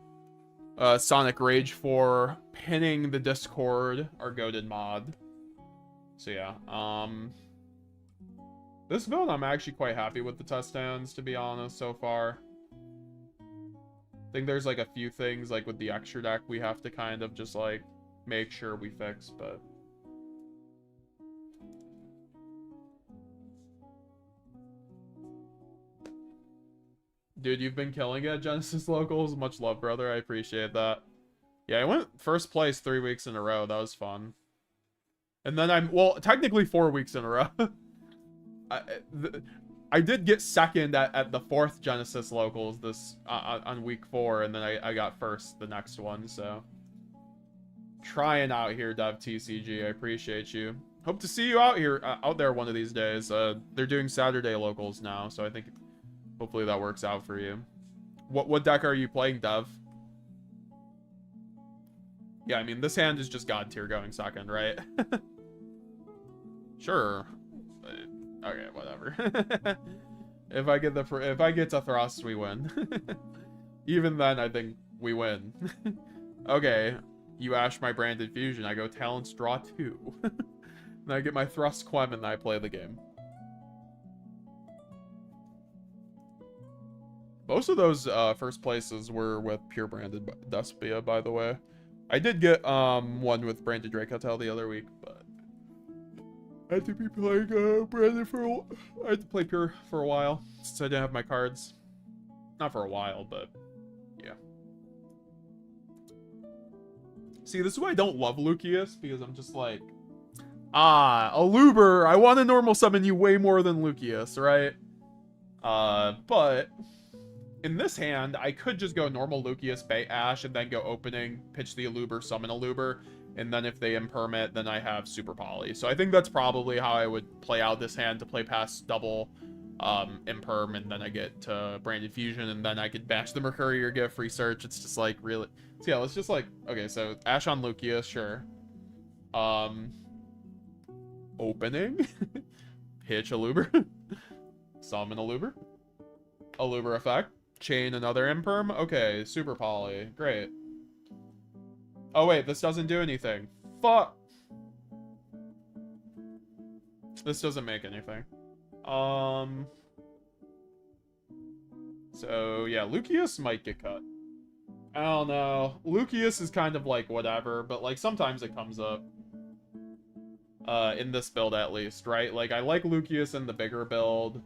Sonic Rage for pinning the Discord, our goated mod. So, yeah. This build, I'm actually quite happy with the test stands, to be honest, so far. I think there's, like, a few things, like, with the extra deck we have to kind of just, like, make sure we fix, but... Dude, you've been killing it, Genesis Locals. Much love, brother. I appreciate that. Yeah, I went first place 3 weeks in a row. That was fun. And then well, technically 4 weeks in a row. I did get second at the 4th Genesis Locals this on week 4, and then I got first the next one, so. Trying out here, Dev TCG. I appreciate you. Hope to see you out here, out there one of these days. They're doing Saturday Locals now, so I think hopefully that works out for you. What deck are you playing, Dev? Yeah, I mean, this hand is just God tier going second, right? Sure. Okay, whatever. If I get to thrust, we win. Even then, I think we win. Okay, you ash my branded fusion. I go talents, draw 2. Then I get my thrust Quem, and I play the game. Most of those first places were with pure branded Despia, by the way. I did get one with branded Dracotail the other week, but I had to be playing branded I had to play pure for a while since I didn't have my cards. Not for a while, but yeah. See, this is why I don't love Lucius, because I'm just like, Aluber, I want to normal summon you way more than Lucius, right? But in this hand, I could just go normal Lucius, bait Ash, and then go opening, pitch the Aluber, summon Aluber, and then if they imperm, then I have Super Poly. So I think that's probably how I would play out this hand to play past double imperm, and then I get to Branded Fusion, and then I could bash the Mercury or get free search. It's just like really. So yeah, let's just like, okay, so Ash on Lucius, sure. Opening, pitch Aluber, summon Aluber, Aluber effect, chain another imperm. Okay, Super Poly, great. Oh wait, this doesn't do anything. Fuck. This doesn't make anything. So yeah, Lucius might get cut. I don't know. Lucius is kind of like whatever, but like sometimes it comes up. In this build at least, right? Like I like Lucius in the bigger build,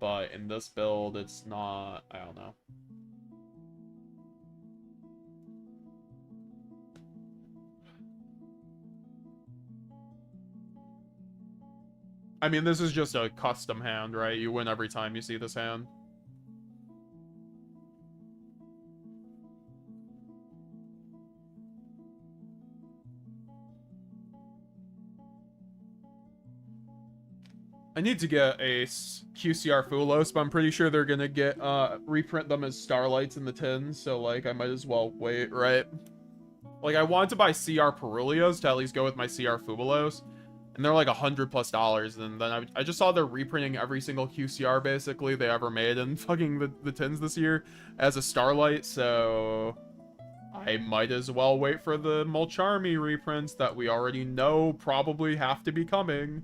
but in this build it's not, I don't know. I mean, this is just a custom hand, right? You win every time you see this hand. I need to get a QCR Fulos, but I'm pretty sure they're gonna get, reprint them as Starlights in the tins, so, like, I might as well wait, right? Like, I want to buy CR Perulios to at least go with my CR Fubulos, and they're like $100+, and then I just saw they're reprinting every single QCR, basically, they ever made in fucking the tins this year as a Starlight, so I might as well wait for the Mulcharmy reprints that we already know probably have to be coming.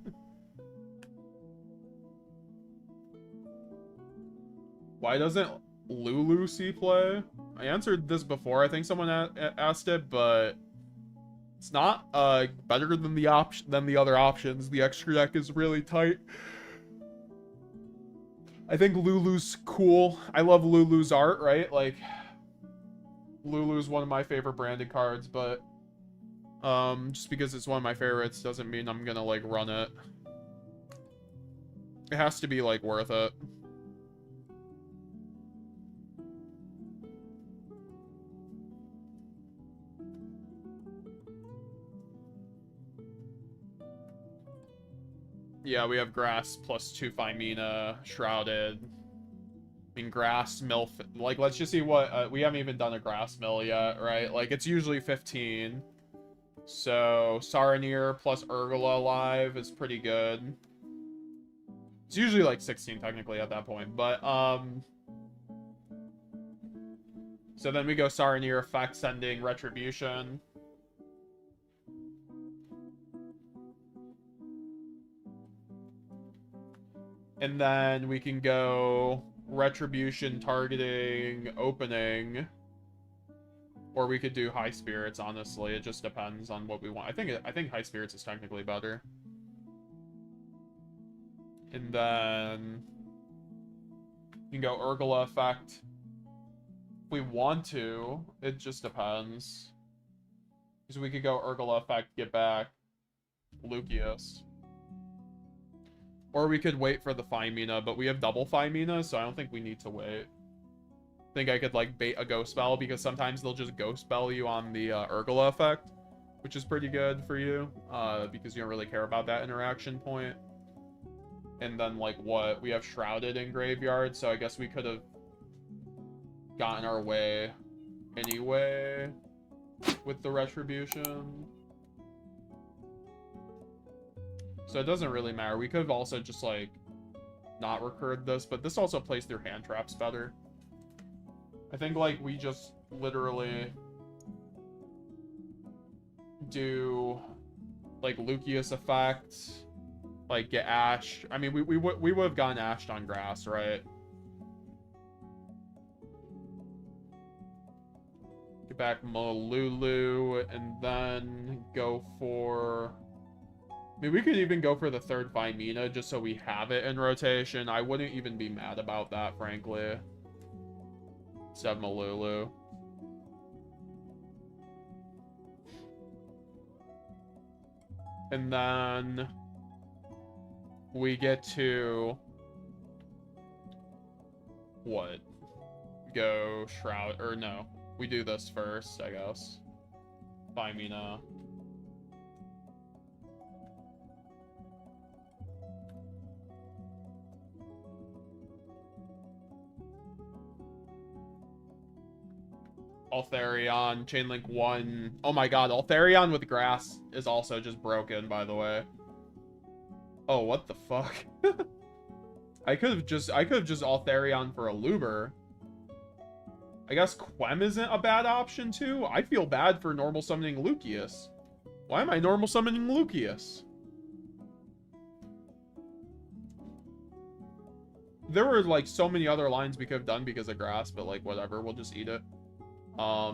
Why doesn't Lulu see play? I answered this before. I think someone asked it, but it's not better than the other options. The extra deck is really tight. I think Lulu's cool. I love Lulu's art, right? Like, Lulu's one of my favorite branded cards, but just because it's one of my favorites doesn't mean I'm gonna like run it. It has to be like worth it. Yeah, we have Grass +2 Phymena, Shrouded. I mean, Grass, Mill, like, let's just see what, we haven't even done a Grass Mill yet, right? Like, it's usually 15. So, Saranir plus Urgula live is pretty good. It's usually, like, 16, technically, at that point, but, so then we go Saranir, Effect, Sending, Retribution. And then we can go Retribution, Targeting, Opening. Or we could do High Spirits, honestly. It just depends on what we want. I think High Spirits is technically better. And then You can go Urgula effect. If we want to, it just depends. Because we could go Urgula effect, get back Lucius. Or we could wait for the Fimina, but we have double Fimina, so I don't think we need to wait. I think I could, like, bait a Ghost Spell, because sometimes they'll just Ghost Spell you on the Urgula effect, which is pretty good for you, because you don't really care about that interaction point. And then, like, what? We have Shrouded in Graveyard, so I guess we could have gotten our way anyway with the Retribution. So it doesn't really matter. We could have also just, like, not recurred this, but this also plays through hand traps better. I think, like, we just literally do, like, Lucius effect, like, get Ash. I mean, we would have gotten Ashed on grass, right? Get back Malulu, and then go for... I mean, we could even go for the third Vimina just so we have it in rotation. I wouldn't even be mad about that, frankly. Instead of Malulu. And then we get to what? Go Shroud, or no. We do this first, I guess. Vimina. Altharion, Chainlink 1. Oh my god, Altharion with grass is also just broken, by the way. Oh, what the fuck? I could have just Altharion for a Luber. I guess Quem isn't a bad option too. I feel bad for normal summoning Lucius. Why am I normal summoning Lucius? There were like so many other lines we could have done because of grass, but like whatever, we'll just eat it. I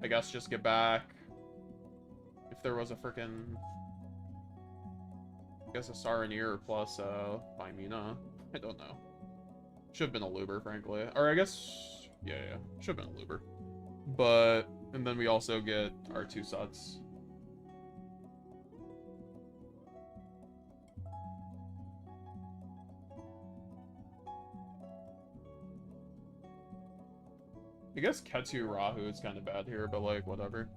guess just get back. If there was a freaking, I guess a Saronir plus Vimina. I don't know. Should have been a Luber, frankly. Or I guess, yeah, should have been a Luber. But, and then we also get our 2 sets. I guess Ketu Rahu is kind of bad here, but like, whatever.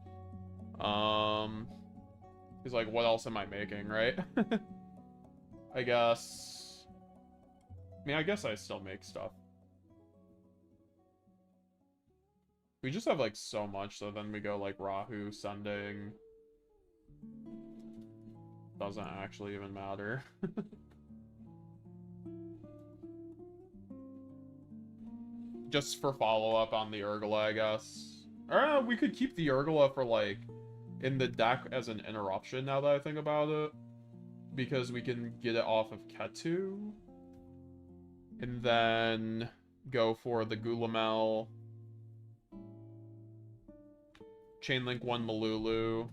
He's like, what else am I making, right? I guess... I mean, I guess I still make stuff. We just have, like, so much, so then we go, like, Rahu, Sending. Doesn't actually even matter. Just for follow-up on the Urgula, I guess. Or we could keep the Urgula for, like, in the deck as an interruption, now that I think about it. Because we can get it off of Ketu. And then go for the Gulamel. Chainlink 1 Malulu.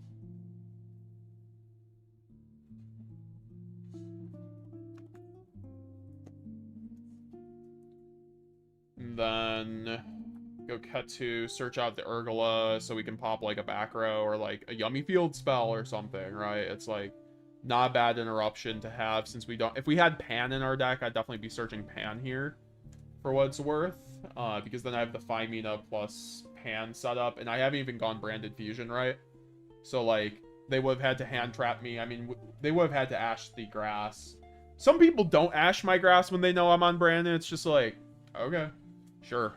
And then go Ketu, search out the Urgula so we can pop like a back row or like a Yummy Field spell or something, right? It's like not a bad interruption to have since we don't... If we had Pan in our deck, I'd definitely be searching Pan here for what it's worth. Because then I have the Fimina plus Pan set up, and I haven't even gone Branded Fusion, right? So, like, they would have had to hand trap me. I mean, they would have had to Ash the grass. Some people don't Ash my grass when they know I'm on Brandon. It's just like, okay, sure.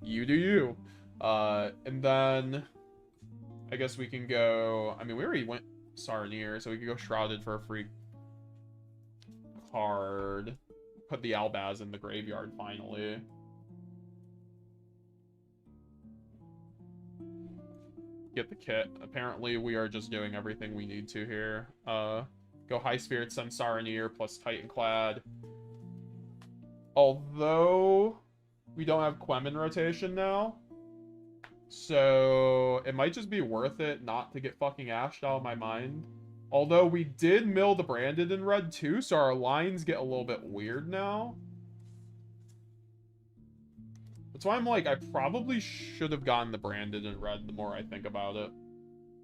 You do you. And then I guess we can go... I mean, we already went Saronir, so we could go Shrouded for a free card. Put the Albaz in the graveyard, finally. Get the kit. Apparently, we are just doing everything we need to here. Go High Spirit, send Saronir, plus Titanclad. Although, we don't have Quem in rotation now. So, it might just be worth it not to get fucking Ashed out of my mind. Although we did mill the branded in red too, so our lines get a little bit weird now. That's why I'm like, I probably should have gotten the branded in red the more I think about it.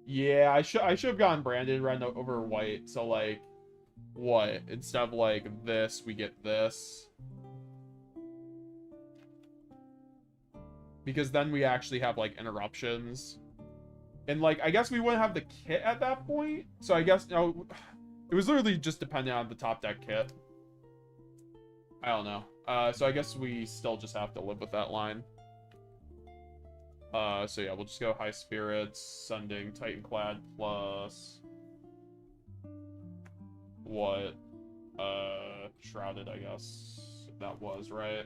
Yeah, I should have gotten branded red over white. So like, what? Instead of like this, we get this. Because then we actually have like interruptions. And like, I guess we wouldn't have the kit at that point. So I guess, no, it was literally just dependent on the top deck kit. I don't know. So I guess we still just have to live with that line. So yeah, we'll just go High Spirits, Sending, Titanclad plus... What? Shrouded, I guess. That was, right?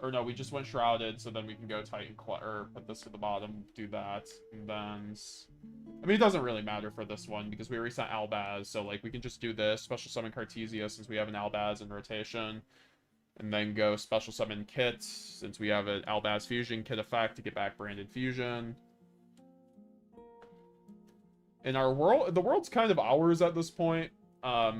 Or no, we just went Shrouded, so then we can go Titanclad, or put this to the bottom, do that, and then... I mean, it doesn't really matter for this one, because we already sent Albaz, so, like, we can just do this, Special Summon Cartesia, since we have an Albaz in rotation, and then go Special Summon Kit, since we have an Albaz Fusion Kit effect to get back Branded Fusion. In our world, the world's kind of ours at this point. I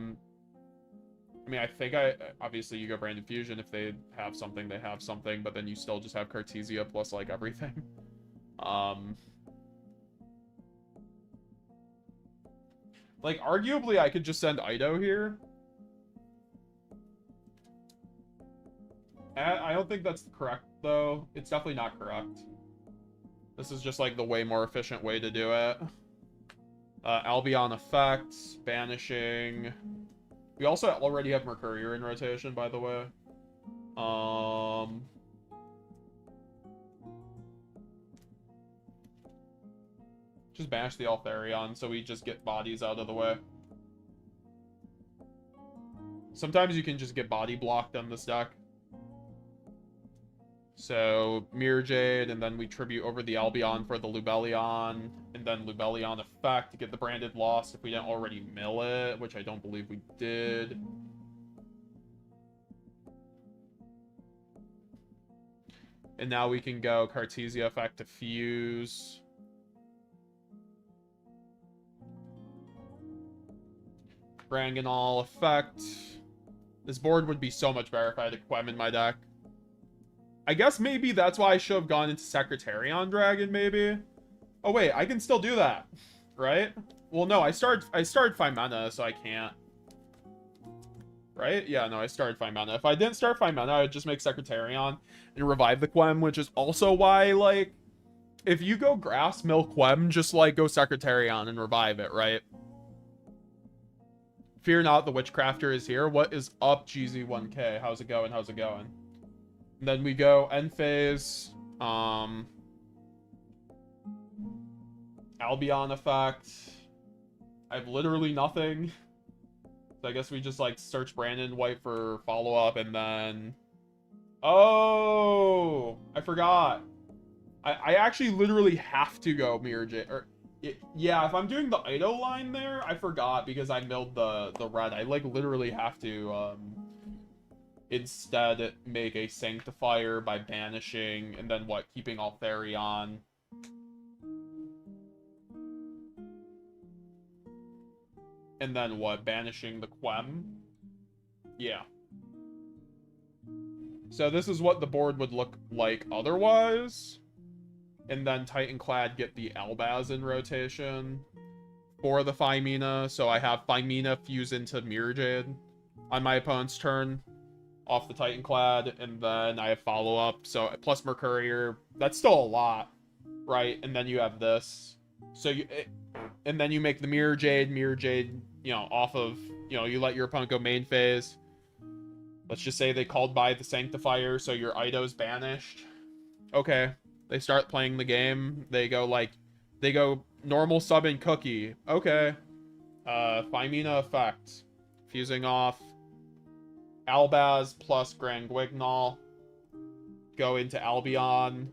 mean, I think obviously you go Branded Fusion. If they have something, they have something, but then you still just have Cartesia plus, like, everything. Like, arguably, I could just send Ido here. I don't think that's correct, though. It's definitely not correct. This is just, like, the way more efficient way to do it. Albion effects, banishing. We also already have Mercurier in rotation, by the way. Just banish the Altharion so we just get bodies out of the way. Sometimes you can just get body blocked on this deck. So, Mirror Jade, and then we tribute over the Albion for the Lubellion, and then Lubellion effect to get the branded lost if we didn't already mill it, which I don't believe we did. And now we can go Cartesia effect to fuse. Branganol effect. This board would be so much better if I had a Quem in my deck. I guess maybe that's why I should have gone into Secretarion Dragon, maybe. Oh, wait, I can still do that, right? Well, no, I started 5 mana, so I can't. Right? Yeah, no, I started 5 mana. If I didn't start 5 mana, I would just make Secretarion and revive the Quem, which is also why, like, if you go Grass, mill Quem, just, like, go Secretarion and revive it, right? Fear not, the Witchcrafter is here. What is up, GZ1K? How's it going? How's it going? And then we go end phase. Albion effect. I have literally nothing. So I guess we just, like, search Brandon White for follow-up, and then... Oh! I forgot. I actually literally have to go Mirror J... Or, yeah, if I'm doing the Ido line there, I forgot because I milled the red. I, like, literally have to, instead make a Sanctifier by banishing, and then what? Keeping Altharion. And then what? Banishing the Quem? Yeah. So this is what the board would look like otherwise. And then Titanclad get the Albaz in rotation for the Phymena. So I have Phymena fuse into Mirror Jade on my opponent's turn off the Titanclad. And then I have follow-up. So plus Mercurier. That's still a lot, right? And then you have this. So you... And then you make the Mirror Jade, you know, off of, you know, you let your opponent go main phase. Let's just say they called by the Sanctifier, so your Ido's banished. Okay. They start playing the game. They go, like, they go normal sub and cookie. Okay. Phymena effect. Fusing off. Albaz plus Grand Guignol. Go into Albion.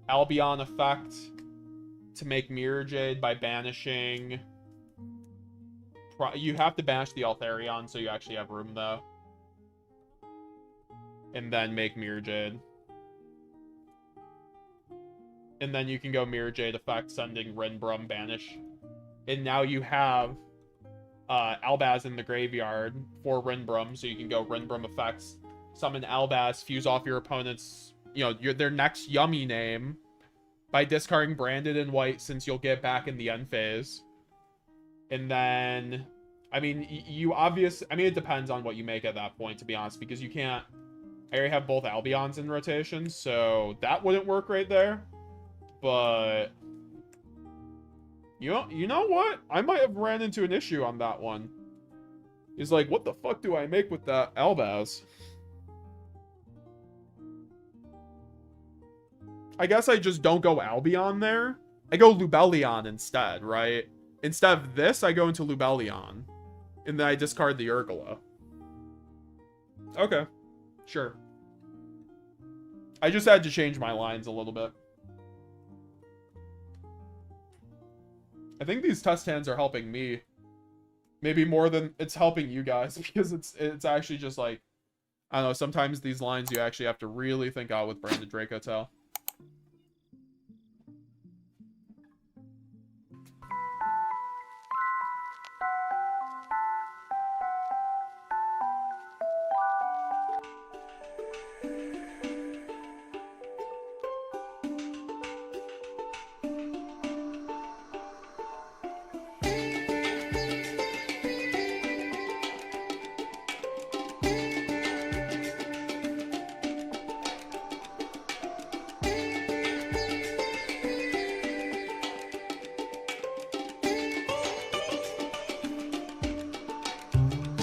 Albion effect to make Mirror Jade by banishing. You have to banish the Altharion, so you actually have room, though. And then make Mirror Jade. And then you can go Mirror Jade effect, sending Renbrum banish. And now you have Albaz in the graveyard for Rinbrum, so you can go Rinbrum effects, summon Albaz, fuse off your opponent's, their next yummy name by discarding Branded in white, since you'll get back in the end phase. And then, I mean, it depends on what you make at that point, to be honest, because you can't, I already have both Albions in rotation, so that wouldn't work right there. But you know what? I might have ran into an issue on that one. He's like, what the fuck do I make with that Albaz? I guess I just don't go Albion there. I go Lubellion instead, right? Instead of this, I go into Lubellion. And then I discard the Urgula. Okay. Sure. I just had to change my lines a little bit. I think these test hands are helping me. Maybe more than it's helping you guys, because it's actually just like, I don't know, sometimes these lines you actually have to really think out with Branded Dracotail.